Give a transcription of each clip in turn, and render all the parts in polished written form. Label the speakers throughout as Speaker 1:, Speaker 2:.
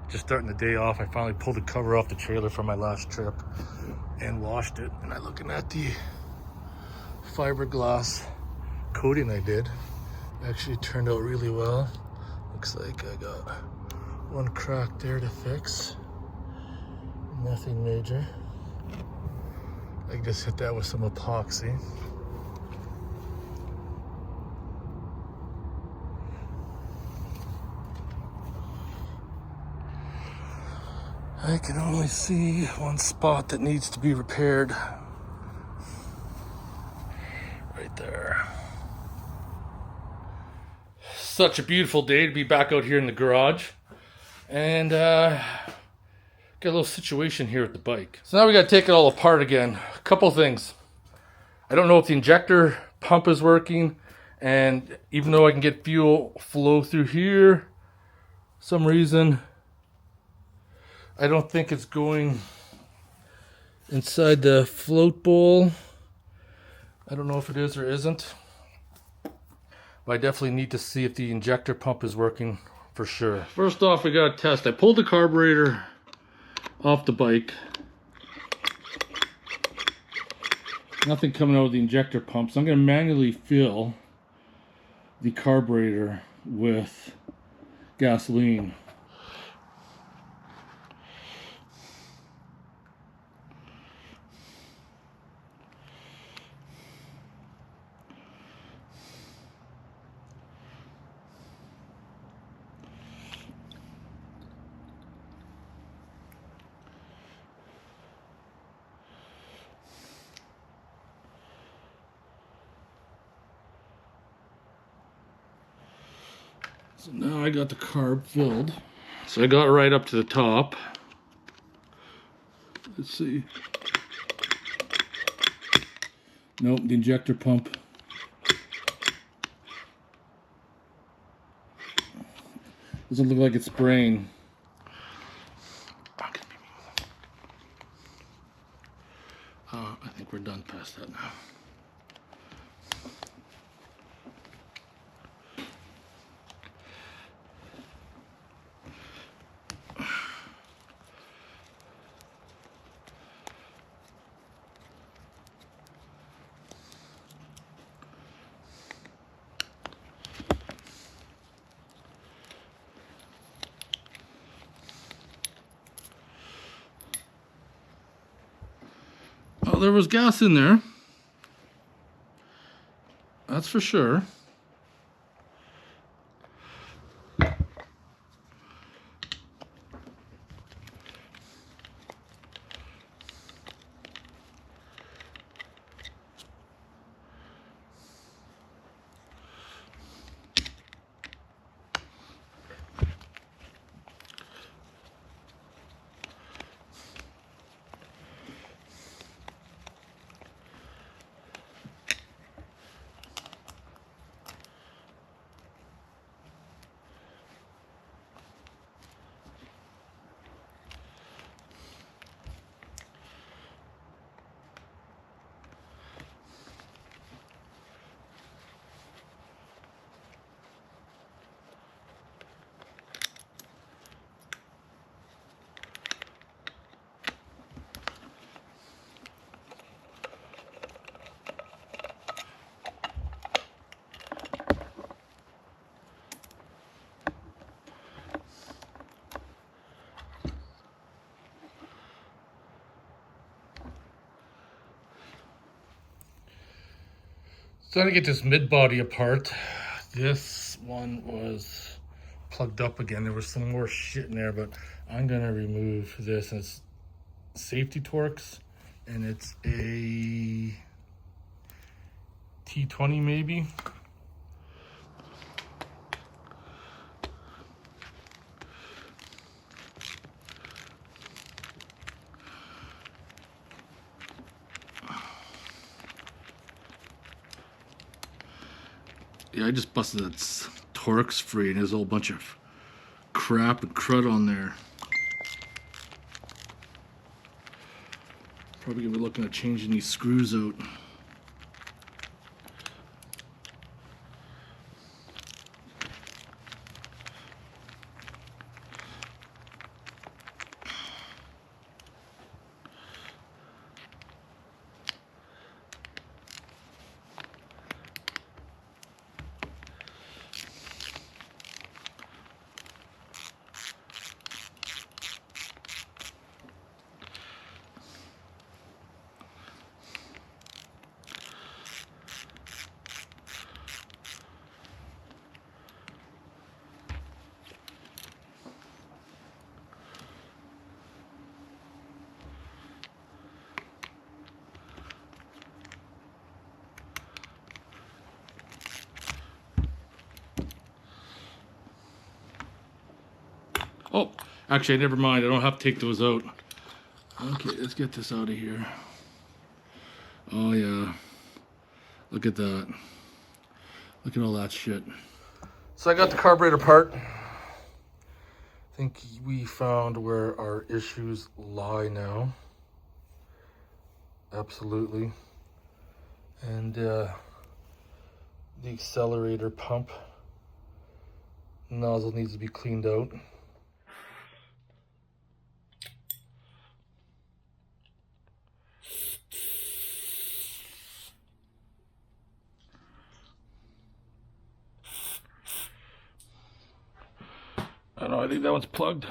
Speaker 1: Just starting the day off. I finally pulled the cover off the trailer from my last trip and washed it. And I'm looking at the fiberglass coating I did. Actually turned out really well. Looks like I got one crack there to fix. Nothing major. I can just hit that with some epoxy. I can only see one spot that needs to be repaired. Right there. Such a beautiful day to be back out here in the garage. And got a little situation here with the bike. So now we got to take it all apart again. A couple things. I don't know if the injector pump is working. And even though I can get fuel flow through here, some reason I don't think it's going inside the float bowl. I don't know if it is or isn't. But I definitely need to see if the injector pump is working for sure. First off, we got to test. I pulled the carburetor off the bike. Nothing coming out of the injector pump. So I'm going to manually fill the carburetor with gasoline. So now I got the carb filled. So I got right up to the top. Let's see. Nope, the injector pump. Doesn't look like it's spraying. I think we're done past that now. Oh, there was gas in there. That's for sure. So to get this mid body apart, this one was plugged up again. There was some more shit in there, but I'm gonna remove this. And it's safety Torx, and it's a T20 maybe. Yeah, I just busted that Torx free, and there's a whole bunch of crap and crud on there. Probably gonna be looking at changing these screws out. Oh, actually, never mind. I don't have to take those out. Okay, let's get this out of here. Oh yeah, look at that. Look at all that shit. So I got the carburetor apart. I think we found where our issues lie now. Absolutely. And the accelerator pump nozzle needs to be cleaned out. I don't know, I think that one's plugged.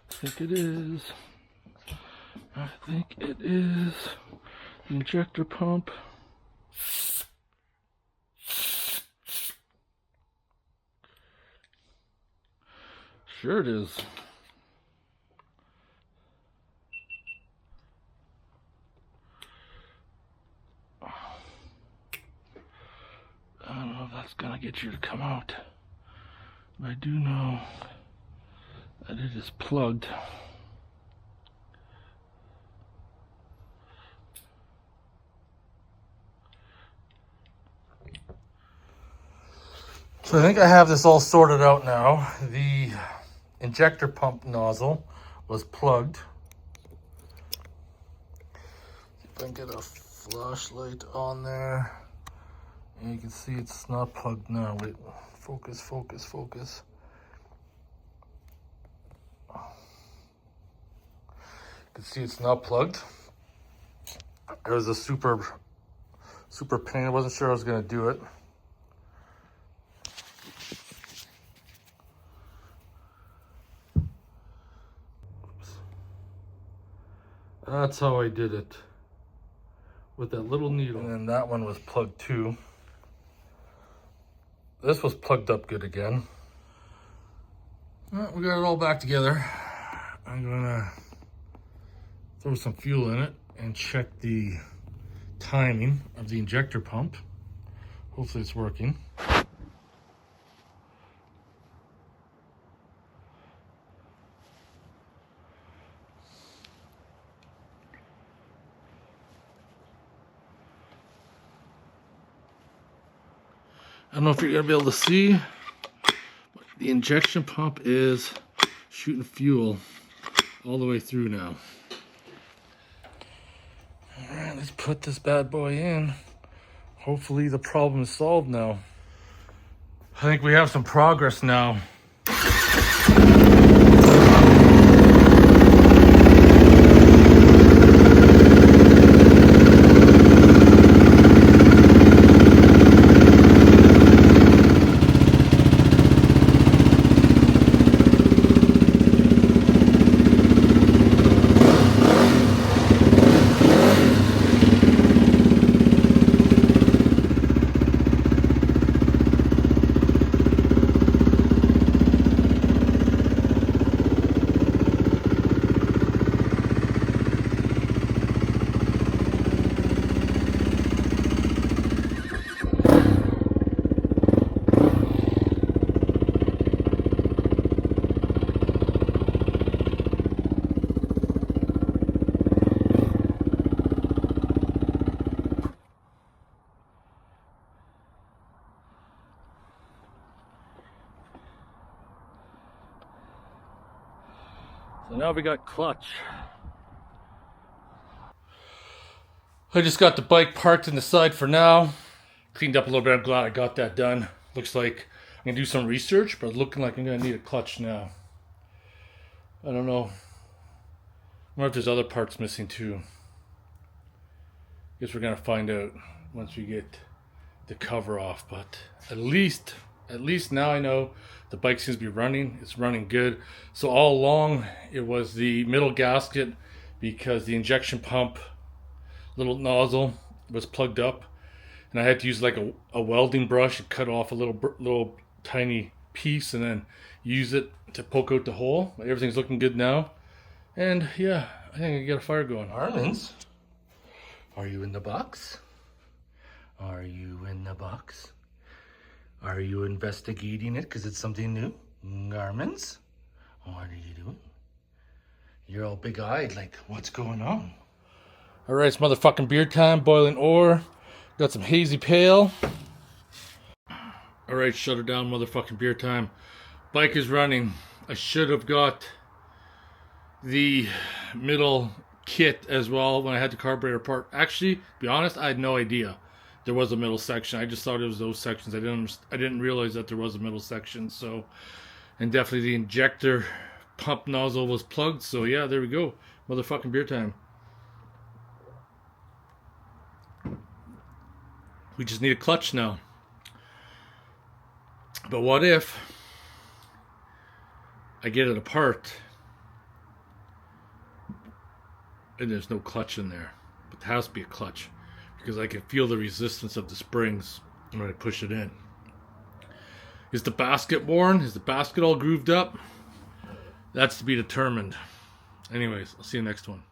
Speaker 1: I think it is. I think it is. The injector pump. Sure it is. I don't know if that's gonna get you to come out, but I do know that it is plugged. So I think I have this all sorted out now. The injector pump nozzle was plugged. See if I can get a flashlight on there. And you can see it's not plugged now. Wait, focus, focus, focus. You can see it's not plugged. It was a super pain. I wasn't sure I was gonna do it. That's how I did it. With that little needle. And then that one was plugged too. This was plugged up good again. Well, we got it all back together. I'm gonna throw some fuel in it and check the timing of the injector pump. Hopefully it's working. I don't know if you're gonna be able to see, but the injection pump is shooting fuel all the way through now. All right, let's put this bad boy in. Hopefully the problem is solved now. I think we have some progress now. So now we got clutch. I just got the bike parked in the side for now. Cleaned up a little bit. I'm glad I got that done. Looks like I'm gonna do some research, but looking like I'm gonna need a clutch now. I don't know. I wonder if there's other parts missing too. Guess we're gonna find out once we get the cover off, but at least now I know the bike seems to be running. It's running good. So all along it was the middle gasket because the injection pump little nozzle was plugged up, and I had to use like a welding brush and cut off a little tiny piece and then use it to poke out the hole. Everything's looking good now, and yeah, I think I can get a fire going. Armin's, are you in the box? Are you in the box? Are you investigating it because it's something new? Garments? What are you doing? You're all big-eyed, like, what's going on? All right, it's motherfucking beer time, boiling ore. Got some hazy pale. All right, shut her down, motherfucking beer time. Bike is running. I should have got the middle kit as well when I had the carburetor part. Actually, to be honest, I had no idea there was a middle section. I just thought it was those sections. I didn't realize that there was a middle section. So, and definitely the injector pump nozzle was plugged. So yeah, there we go. Motherfucking beer time. We just need a clutch now. But what if I get it apart and there's no clutch in there? But there has to be a clutch because I can feel the resistance of the springs when I push it in. Is the basket worn? Is the basket all grooved up? That's to be determined. Anyways, I'll see you next one.